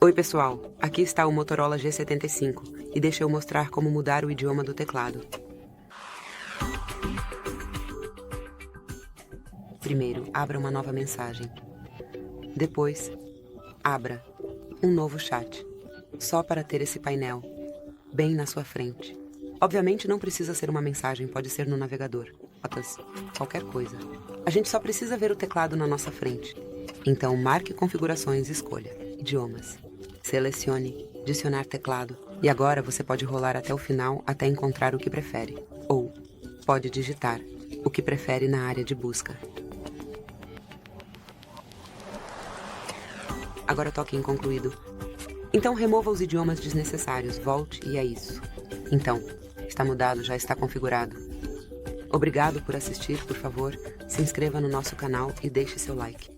Oi pessoal, aqui está o Motorola G75 e deixa eu mostrar como mudar o idioma do teclado. Primeiro, abra uma nova mensagem. Depois, abra um novo chat, só para ter esse painel bem na sua frente. Obviamente não precisa ser uma mensagem, pode ser no navegador, fotos, qualquer coisa. A gente só precisa ver o teclado na nossa frente. Então marque Configurações e escolha Idiomas. Selecione Adicionar teclado e agora você pode rolar até o final até encontrar o que prefere. Ou pode digitar o que prefere na área de busca. Agora toque em concluído. Então remova os idiomas desnecessários, volte e é isso. Então, está mudado, já está configurado. Obrigado por assistir, por favor, se inscreva no nosso canal e deixe seu like.